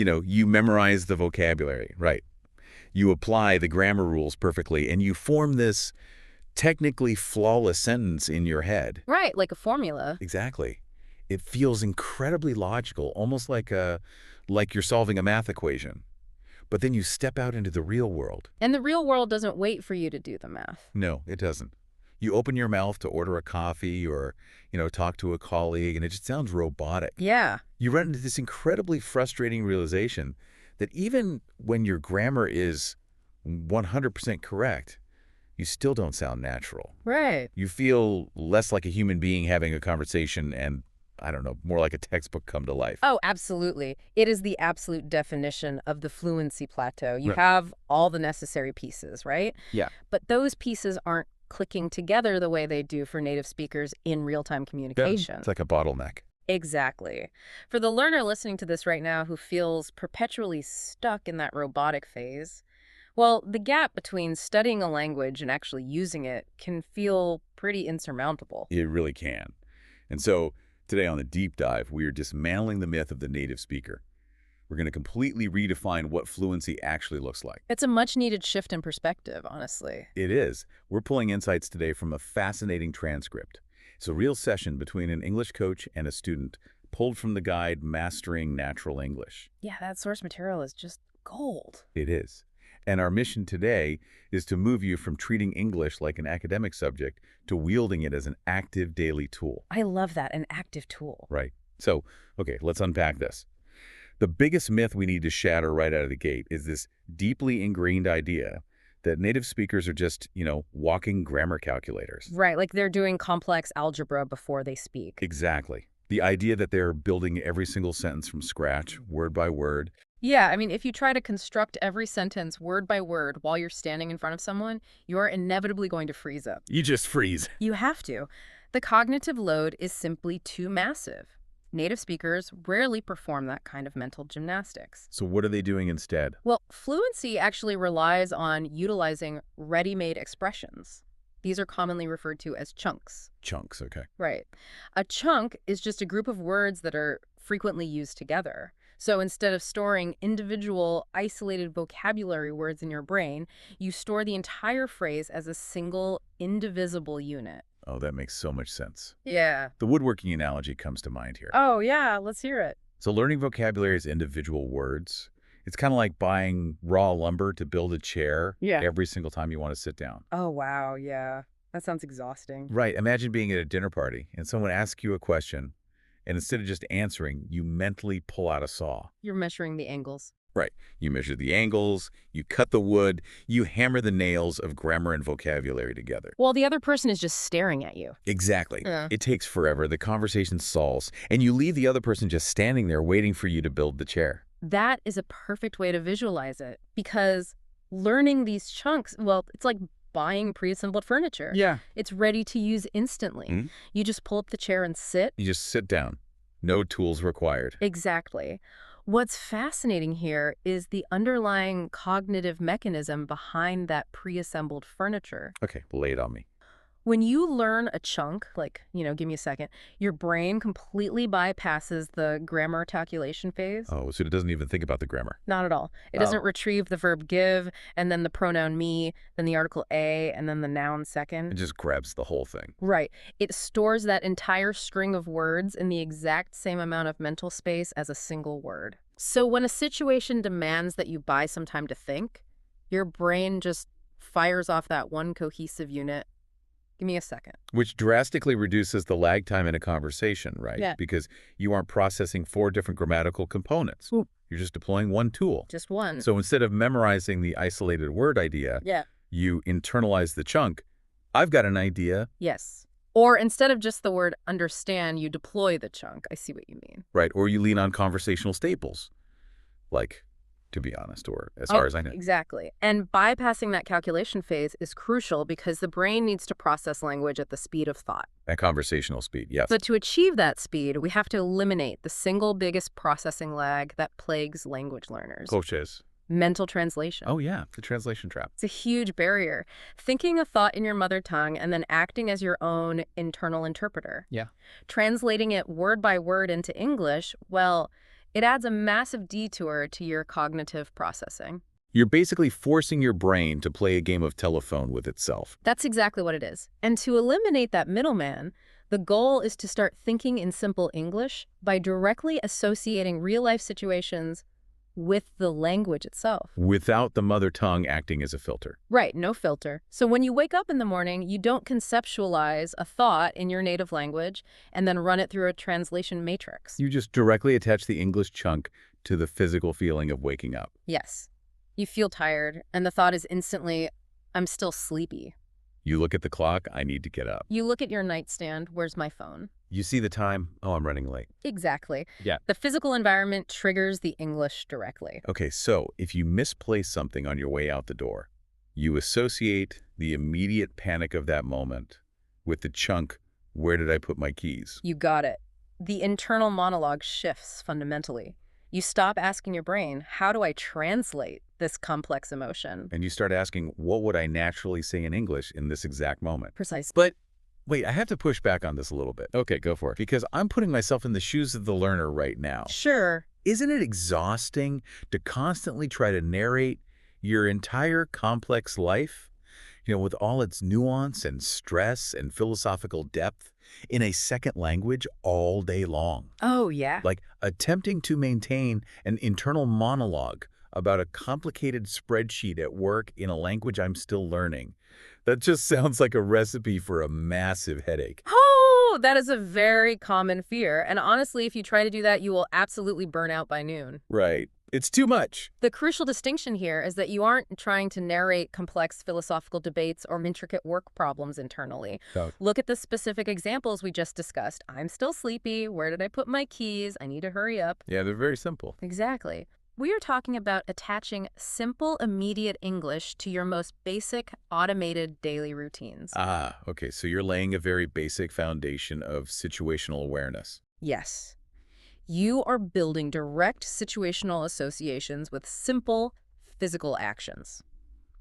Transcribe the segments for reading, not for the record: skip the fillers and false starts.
You memorize the vocabulary, right? You apply the grammar rules perfectly, and you form this technically flawless sentence in your head. Right, like a formula. Exactly. It feels incredibly logical, almost like you're solving a math equation. But then you step out into the real world. And the real world doesn't wait for you to do the math. No, it doesn't. You open your mouth to order a coffee or, talk to a colleague, and it just sounds robotic. Yeah. You run into this incredibly frustrating realization that even when your grammar is 100% correct, you still don't sound natural. Right. You feel less like a human being having a conversation and, I don't know, more like a textbook come to life. Oh, absolutely. It is the absolute definition of the fluency plateau. You Right. have all the necessary pieces, right? Yeah. But those pieces aren't clicking together the way they do for native speakers in real-time communication. It's like a bottleneck. Exactly. For the learner listening to this right now who feels perpetually stuck in that robotic phase, well, the gap between studying a language and actually using it can feel pretty insurmountable. It really can. And so today on the deep dive, we are dismantling the myth of the native speaker. We're going to completely redefine what fluency actually looks like. It's a much-needed shift in perspective, honestly. It is. We're pulling insights today from a fascinating transcript. It's a real session between an English coach and a student, pulled from the guide Mastering Natural English. Yeah, that source material is just gold. It is. And our mission today is to move you from treating English like an academic subject to wielding it as an active daily tool. I love that, an active tool. Right. So, okay, let's unpack this. The biggest myth we need to shatter right out of the gate is this deeply ingrained idea that native speakers are just, walking grammar calculators. Right, like they're doing complex algebra before they speak. Exactly. The idea that they're building every single sentence from scratch, word by word. Yeah, I mean, if you try to construct every sentence word by word while you're standing in front of someone, you're inevitably going to freeze up. You just freeze. You have to. The cognitive load is simply too massive. Native speakers rarely perform that kind of mental gymnastics. So what are they doing instead? Well, fluency actually relies on utilizing ready-made expressions. These are commonly referred to as chunks. Chunks, okay. Right. A chunk is just a group of words that are frequently used together. So instead of storing individual isolated vocabulary words in your brain, you store the entire phrase as a single, indivisible unit. Oh, that makes so much sense. Yeah. The woodworking analogy comes to mind here. Oh, yeah. Let's hear it. So learning vocabulary as individual words, it's kind of like buying raw lumber to build a chair every single time you want to sit down. Oh, wow. Yeah. That sounds exhausting. Right. Imagine being at a dinner party and someone asks you a question, and instead of just answering, you mentally pull out a saw. You're measuring the angles. Right. You measure the angles, you cut the wood, you hammer the nails of grammar and vocabulary together. Well, the other person is just staring at you. Exactly. Yeah. It takes forever, the conversation stalls, and you leave the other person just standing there waiting for you to build the chair. That is a perfect way to visualize it, because learning these chunks, well, it's like buying pre-assembled furniture. Yeah. It's ready to use instantly. Mhm. You just pull up the chair and sit. You just sit down. No tools required. Exactly. What's fascinating here is the underlying cognitive mechanism behind that pre-assembled furniture. Okay, lay it on me. When you learn a chunk, like, give me a second, your brain completely bypasses the grammar calculation phase. Oh, so it doesn't even think about the grammar. Not at all. It Oh. doesn't retrieve the verb give, and then the pronoun me, then the article a, and then the noun It second. just grabs the whole thing. Right. It stores that entire string of words in the exact same amount of mental space as a single word. So when a situation demands that you buy some time to think, your brain just fires off that one cohesive unit. Give me a second. Which drastically reduces the lag time in a conversation, right? Yeah. Because you aren't processing 4 different grammatical components. Ooh. You're just deploying one tool. Just one. So instead of memorizing the isolated word idea, Yeah. you internalize the chunk. I've got an idea, Yes. Or instead of just the word understand, you deploy the chunk. I see what you mean. right? Or you lean on conversational staples, like, to be honest, or as far as I know. Exactly. And bypassing that calculation phase is crucial because the brain needs to process language at the speed of thought. At conversational speed, yes. But to achieve that speed, we have to eliminate the single biggest processing lag that plagues language learners. Coaches. Mental translation. Oh, yeah, the translation trap. It's a huge barrier. Thinking a thought in your mother tongue and then acting as your own internal interpreter. Yeah. Translating it word by word into English, well, It adds a massive detour to your cognitive processing. You're basically forcing your brain to play a game of telephone with itself. That's exactly what it is. And to eliminate that middleman, the goal is to start thinking in simple English by directly associating real-life situations with the language itself. Without the mother tongue acting as a filter. Right, no filter. So when you wake up in the morning, you don't conceptualize a thought in your native language and then run it through a translation matrix. You just directly attach the English chunk to the physical feeling of waking up. Yes. You feel tired, and the thought is instantly, I'm still sleepy. You look at the clock, I need to get up. You look at your nightstand, where's my phone? You see the time, oh, I'm running late. Exactly. Yeah. The physical environment triggers the English directly. Okay, so if you misplace something on your way out the door, you associate the immediate panic of that moment with the chunk, where did I put my keys? You got it. The internal monologue shifts fundamentally. You stop asking your brain, how do I translate this complex emotion? And you start asking, what would I naturally say in English in this exact moment? Precisely. But wait, I have to push back on this a little bit. Okay, go for it. Because I'm putting myself in the shoes of the learner right now. Sure. Isn't it exhausting to constantly try to narrate your entire complex life, with all its nuance and stress and philosophical depth in a second language all day long? Oh, yeah. Like attempting to maintain an internal monologue about a complicated spreadsheet at work in a language I'm still learning. That just sounds like a recipe for a massive headache. Oh, that is a very common fear. And honestly, if you try to do that, you will absolutely burn out by noon. Right. It's too much. The crucial distinction here is that you aren't trying to narrate complex philosophical debates or intricate work problems internally. Oh. Look at the specific examples we just discussed. I'm still sleepy. Where did I put my keys? I need to hurry up. Yeah, they're very simple. Exactly. We are talking about attaching simple, immediate English to your most basic, automated daily routines. Ah, okay. So you're laying a very basic foundation of situational awareness. Yes. You are building direct situational associations with simple, physical actions.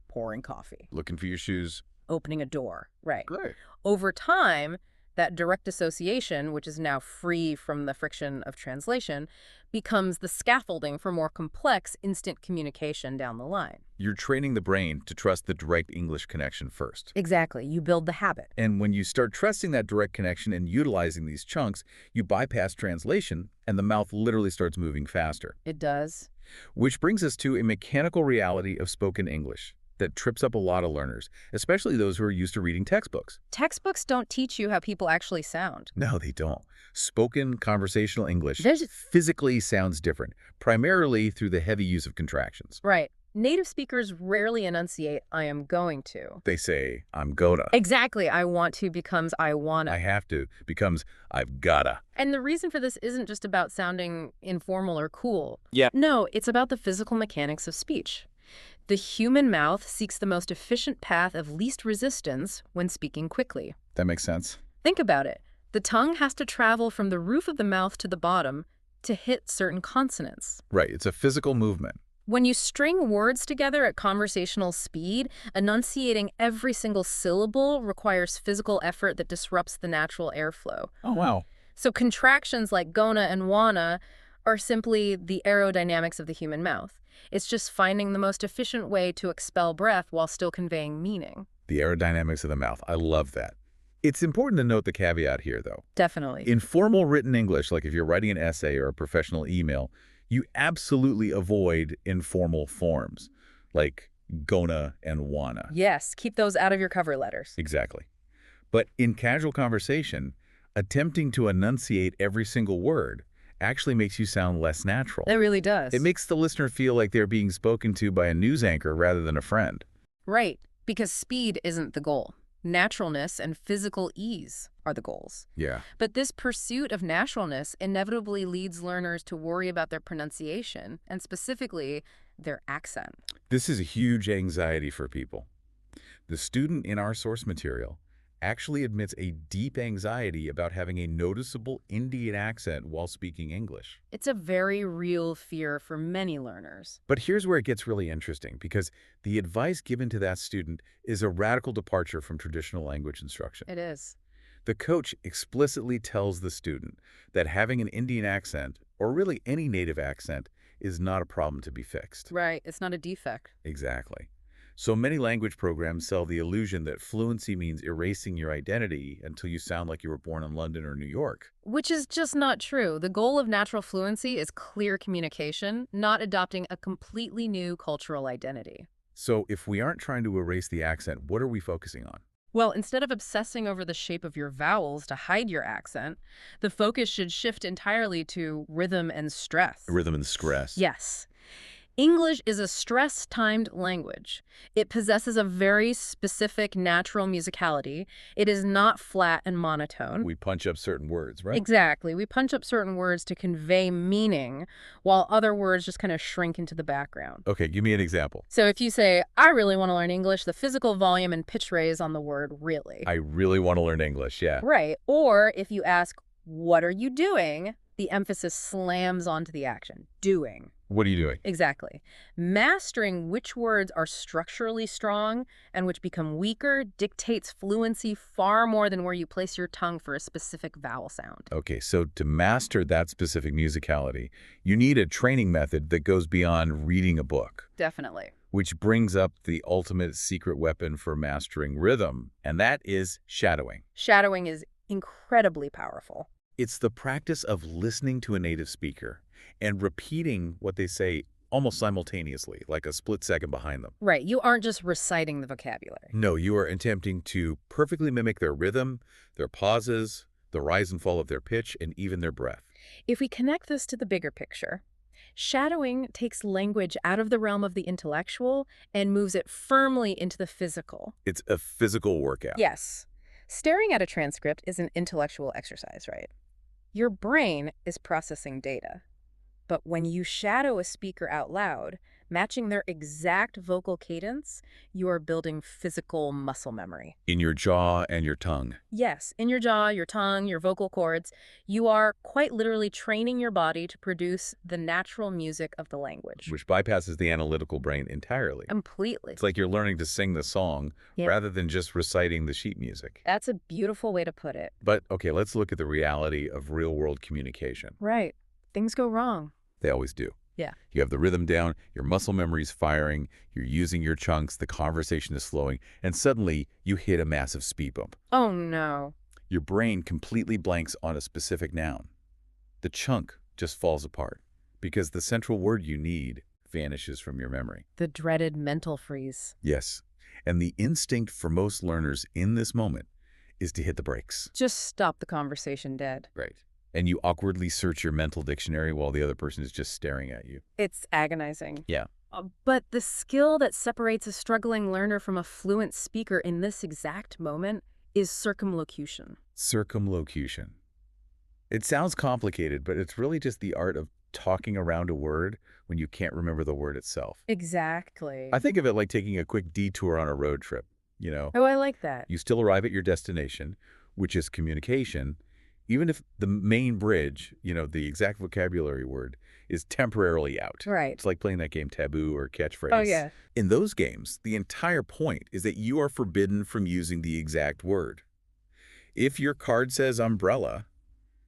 Pouring coffee. Looking for your shoes. Opening a door. Right. Great. Over time, that direct association, which is now free from the friction of translation, becomes the scaffolding for more complex instant communication down the line. You're training the brain to trust the direct English connection first. Exactly. You build the habit. And when you start trusting that direct connection and utilizing these chunks, you bypass translation and the mouth literally starts moving faster. It does. Which brings us to a mechanical reality of spoken English that trips up a lot of learners, especially those who are used to reading textbooks. Textbooks don't teach you how people actually sound. No, they don't. Spoken conversational English There's- physically sounds different, primarily through the heavy use of contractions. Right. Native speakers rarely enunciate, I am going to. They say, I'm gonna. Exactly. I want to becomes I wanna. I have to becomes I've gotta. And the reason for this isn't just about sounding informal or cool. Yeah. No, it's about the physical mechanics of speech. The human mouth seeks the most efficient path of least resistance when speaking quickly. That makes sense. Think about it. The tongue has to travel from the roof of the mouth to the bottom to hit certain consonants. Right, it's a physical movement. When you string words together at conversational speed, enunciating every single syllable requires physical effort that disrupts the natural airflow. Oh, wow. So contractions like gonna and wanna are simply the aerodynamics of the human mouth. It's just finding the most efficient way to expel breath while still conveying meaning. The aerodynamics of the mouth. I love that. It's important to note the caveat here, though. Definitely. In formal written English, like if you're writing an essay or a professional email, you absolutely avoid informal forms like gonna and wanna. Yes, keep those out of your cover letters. Exactly. But in casual conversation, attempting to enunciate every single word actually makes you sound less natural. It really does. It makes the listener feel like they're being spoken to by a news anchor rather than a friend. Right, because speed isn't the goal. Naturalness and physical ease are the goals. Yeah. But this pursuit of naturalness inevitably leads learners to worry about their pronunciation, and specifically, their accent. This is a huge anxiety for people. The student in our source material actually admits a deep anxiety about having a noticeable Indian accent while speaking English. It's a very real fear for many learners. But here's where it gets really interesting, because the advice given to that student is a radical departure from traditional language instruction. It is. The coach explicitly tells the student that having an Indian accent or really any native accent, is not a problem to be fixed. Right, it's not a defect. Exactly. So many language programs sell the illusion that fluency means erasing your identity until you sound like you were born in London or New York. Which is just not true. The goal of natural fluency is clear communication, not adopting a completely new cultural identity. So if we aren't trying to erase the accent, what are we focusing on? Well, instead of obsessing over the shape of your vowels to hide your accent, the focus should shift entirely to rhythm and stress. Rhythm and stress. Yes. English is a stress-timed language. It possesses a very specific natural musicality. It is not flat and monotone. We punch up certain words, right? Exactly. We punch up certain words to convey meaning, while other words just kind of shrink into the background. Okay, give me an example. So if you say, I really want to learn English, the physical volume and pitch raise on the word really. I really want to learn English, yeah. Right. Or if you ask, what are you doing? The emphasis slams onto the action, doing. What are you doing? Exactly. Mastering which words are structurally strong and which become weaker dictates fluency far more than where you place your tongue for a specific vowel sound. Okay, so to master that specific musicality, you need a training method that goes beyond reading a book. Definitely. Which brings up the ultimate secret weapon for mastering rhythm, and that is shadowing. Shadowing is incredibly powerful. It's the practice of listening to a native speaker and repeating what they say almost simultaneously, like a split second behind them. Right. You aren't just reciting the vocabulary. No, you are attempting to perfectly mimic their rhythm, their pauses, the rise and fall of their pitch, and even their breath. If we connect this to the bigger picture, shadowing takes language out of the realm of the intellectual and moves it firmly into the physical. It's a physical workout. Yes. Staring at a transcript is an intellectual exercise, right? Your brain is processing data. But when you shadow a speaker out loud, matching their exact vocal cadence, you are building physical muscle memory. In your jaw and your tongue. Yes, in your jaw, your tongue, your vocal cords, you are quite literally training your body to produce the natural music of the language. Which bypasses the analytical brain entirely. Completely. It's like you're learning to sing the song Yep. rather than just reciting the sheet music. That's a beautiful way to put it. But, okay, let's look at the reality of real-world communication. Right. Things go wrong. They always do. Yeah. You have the rhythm down, your muscle memory's firing, you're using your chunks, the conversation is flowing, and suddenly you hit a massive speed bump. Oh, no. Your brain completely blanks on a specific noun. The chunk just falls apart because the central word you need vanishes from your memory. The dreaded mental freeze. Yes. And the instinct for most learners in this moment is to hit the brakes. Just stop the conversation dead. Right. And you awkwardly search your mental dictionary while the other person is just staring at you. It's agonizing. Yeah. But the skill that separates a struggling learner from a fluent speaker in this exact moment is circumlocution. Circumlocution. It sounds complicated, but it's really just the art of talking around a word when you can't remember the word itself. Exactly. I think of it like taking a quick detour on a road trip, you know? Oh, I like that. You still arrive at your destination, which is communication, even if the main bridge, the exact vocabulary word, is temporarily out. Right. It's like playing that game Taboo or Catchphrase. Oh, yeah. In those games, the entire point is that you are forbidden from using the exact word. If your card says umbrella,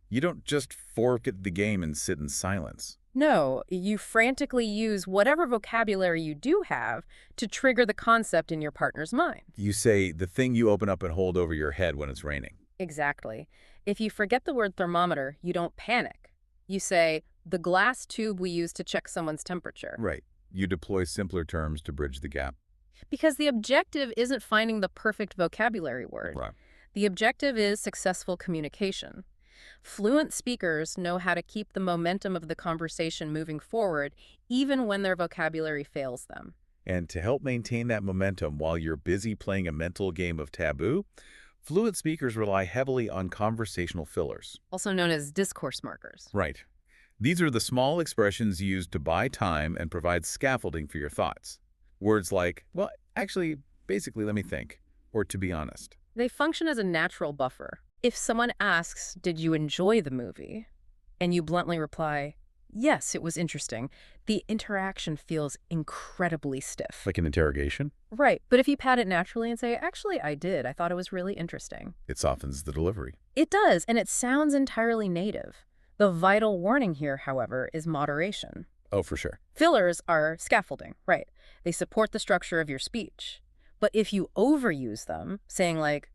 you don't just forfeit the game and sit in silence. No, you frantically use whatever vocabulary you do have to trigger the concept in your partner's mind. You say the thing you open up and hold over your head when it's raining. Exactly. If you forget the word thermometer, you don't panic. You say, the glass tube we use to check someone's temperature. Right. You deploy simpler terms to bridge the gap. Because the objective isn't finding the perfect vocabulary word. Right. The objective is successful communication. Fluent speakers know how to keep the momentum of the conversation moving forward, even when their vocabulary fails them. And to help maintain that momentum while you're busy playing a mental game of Taboo, fluent speakers rely heavily on conversational fillers. Also known as discourse markers. Right. These are the small expressions used to buy time and provide scaffolding for your thoughts. Words like, well, actually, basically, let me think, or to be honest. They function as a natural buffer. If someone asks, did you enjoy the movie? And you bluntly reply, yes, it was interesting, the interaction feels incredibly stiff. Like an interrogation? Right. But if you pad it naturally and say, actually, I did. I thought it was really interesting. It softens the delivery. It does, and it sounds entirely native. The vital warning here, however, is moderation. Oh, for sure. Fillers are scaffolding, right? They support the structure of your speech. But if you overuse them, saying like,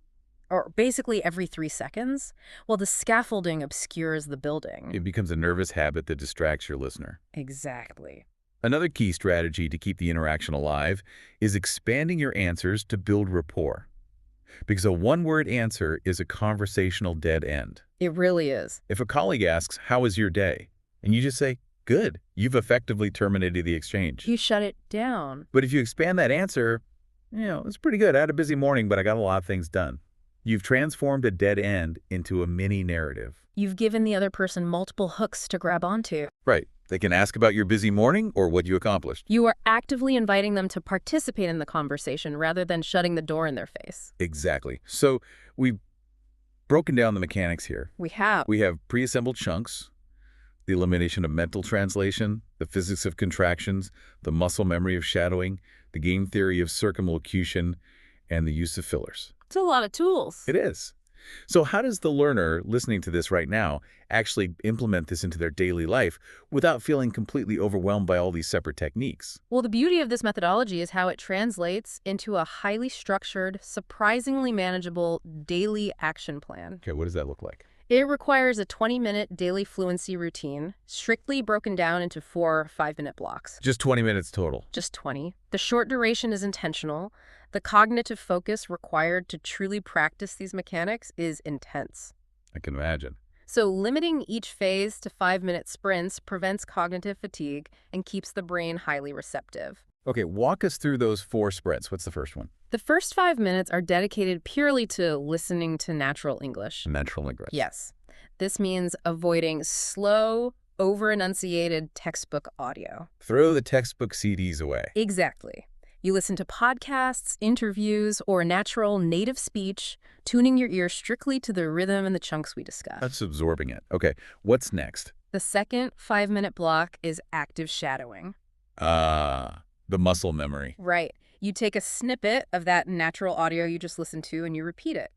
or basically every 3 seconds, well, the scaffolding obscures the building. It becomes a nervous habit that distracts your listener. Exactly. Another key strategy to keep the interaction alive is expanding your answers to build rapport. Because a one-word answer is a conversational dead end. It really is. If a colleague asks, "How was your day?" and you just say, "Good," you've effectively terminated the exchange. You shut it down. But if you expand that answer, it's pretty good. I had a busy morning, but I got a lot of things done. You've transformed a dead end into a mini narrative. You've given the other person multiple hooks to grab onto. Right. They can ask about your busy morning or what you accomplished. You are actively inviting them to participate in the conversation rather than shutting the door in their face. Exactly. So we've broken down the mechanics here. We have. We have pre-assembled chunks, the elimination of mental translation, the physics of contractions, the muscle memory of shadowing, the game theory of circumlocution, and the use of fillers. It's a lot of tools. It is. So how does the learner listening to this right now actually implement this into their daily life without feeling completely overwhelmed by all these separate techniques? Well, the beauty of this methodology is how it translates into a highly structured, surprisingly manageable daily action plan. Okay, what does that look like? It requires a 20-minute daily fluency routine, strictly broken down into 4 5-minute blocks. Just 20 minutes total. Just 20. The short duration is intentional. The cognitive focus required to truly practice these mechanics is intense. I can imagine. So limiting each phase to 5-minute sprints prevents cognitive fatigue and keeps the brain highly receptive. Okay, walk us through those 4 sprints. What's the first one? The first 5 minutes are dedicated purely to listening to natural English. Natural English. Yes. This means avoiding slow, over-enunciated textbook audio. Throw the textbook CDs away. Exactly. You listen to podcasts, interviews, or natural native speech, tuning your ear strictly to the rhythm and the chunks we discuss. That's absorbing it. Okay, what's next? The second 5-minute block is active shadowing. The muscle memory. Right. You take a snippet of that natural audio you just listened to and you repeat it,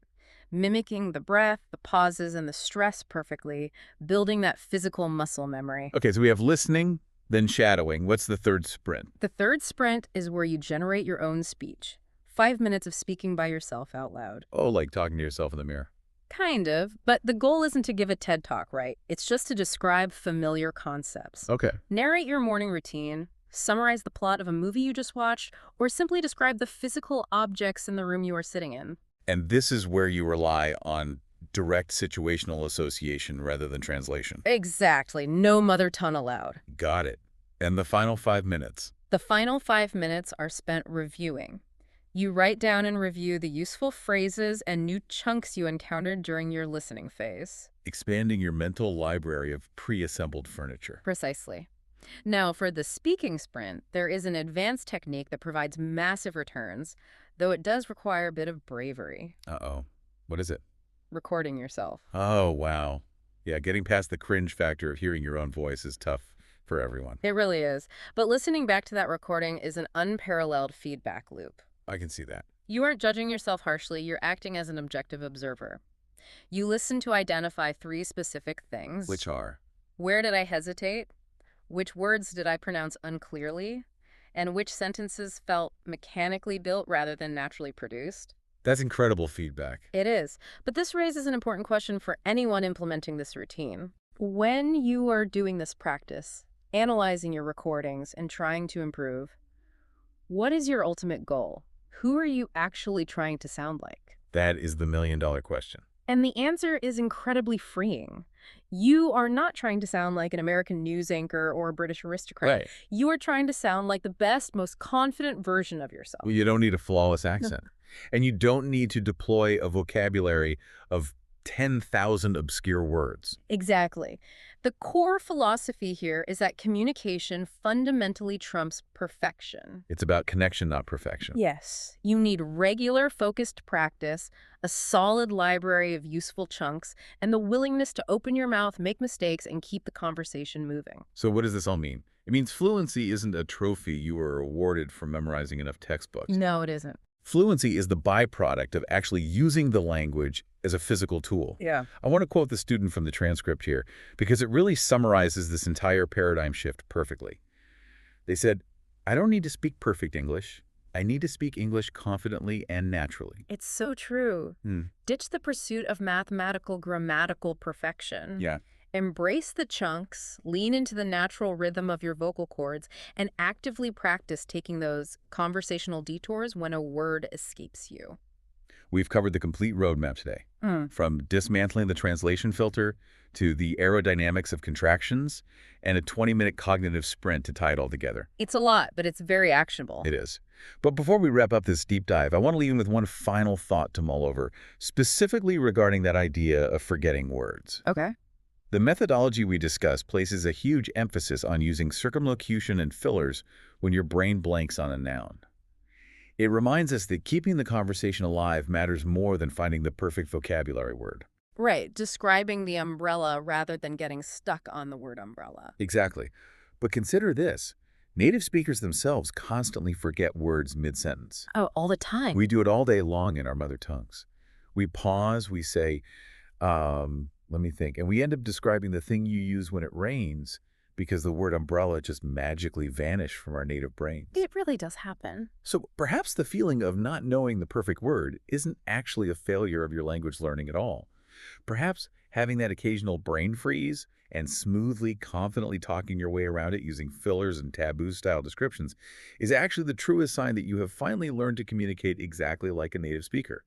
mimicking the breath, the pauses, and the stress perfectly, building that physical muscle memory. Okay, so we have listening, then shadowing. What's the third sprint? The third sprint is where you generate your own speech. 5 minutes of speaking by yourself out loud. Oh, like talking to yourself in the mirror. Kind of, but the goal isn't to give a TED Talk, right? It's just to describe familiar concepts. Okay. Narrate your morning routine, summarize the plot of a movie you just watched, or simply describe the physical objects in the room you are sitting in. And this is where you rely on direct situational association rather than translation. Exactly. No mother tongue allowed. Got it. And the final 5 minutes? The final 5 minutes are spent reviewing. You write down and review the useful phrases and new chunks you encountered during your listening phase. Expanding your mental library of pre-assembled furniture. Precisely. Now, for the speaking sprint, there is an advanced technique that provides massive returns, though it does require a bit of bravery. Uh-oh. What is it? Recording yourself. Oh, wow. Yeah, getting past the cringe factor of hearing your own voice is tough for everyone. It really is. But listening back to that recording is an unparalleled feedback loop. I can see that. You aren't judging yourself harshly, you're acting as an objective observer. You listen to identify 3 specific things. Which are? Where did I hesitate? Which words did I pronounce unclearly? And which sentences felt mechanically built rather than naturally produced? That's incredible feedback. It is. But this raises an important question for anyone implementing this routine. When you are doing this practice, analyzing your recordings and trying to improve, what is your ultimate goal? Who are you actually trying to sound like? That is the million-dollar question. And the answer is incredibly freeing. You are not trying to sound like an American news anchor or a British aristocrat. Right. You are trying to sound like the best, most confident version of yourself. Well, you don't need a flawless accent. And you don't need to deploy a vocabulary of 10,000 obscure words. Exactly. The core philosophy here is that communication fundamentally trumps perfection. It's about connection, not perfection. Yes. You need regular, focused practice, a solid library of useful chunks, and the willingness to open your mouth, make mistakes, and keep the conversation moving. So what does this all mean? It means fluency isn't a trophy you were awarded for memorizing enough textbooks. No, it isn't. Fluency is the byproduct of actually using the language as a physical tool. Yeah. I want to quote the student from the transcript here because it really summarizes this entire paradigm shift perfectly. They said, "I don't need to speak perfect English. I need to speak English confidently and naturally." It's so true. Hmm. Ditch the pursuit of mathematical grammatical perfection. Yeah. Embrace the chunks, lean into the natural rhythm of your vocal cords, and actively practice taking those conversational detours when a word escapes you. We've covered the complete roadmap today, from dismantling the translation filter to the aerodynamics of contractions and a 20-minute cognitive sprint to tie it all together. It's a lot, but it's very actionable. It is. But before we wrap up this deep dive, I want to leave you with one final thought to mull over, specifically regarding that idea of forgetting words. Okay. The methodology we discussed places a huge emphasis on using circumlocution and fillers when your brain blanks on a noun. It reminds us that keeping the conversation alive matters more than finding the perfect vocabulary word. Right, describing the umbrella rather than getting stuck on the word umbrella. Exactly. But consider this. Native speakers themselves constantly forget words mid-sentence. Oh, all the time. We do it all day long in our mother tongues. We pause, we say, let me think, and we end up describing the thing you use when it rains because the word umbrella just magically vanished from our native brains. It really does happen. So perhaps the feeling of not knowing the perfect word isn't actually a failure of your language learning at all. Perhaps having that occasional brain freeze and smoothly, confidently talking your way around it using fillers and taboo-style descriptions is actually the truest sign that you have finally learned to communicate exactly like a native speaker.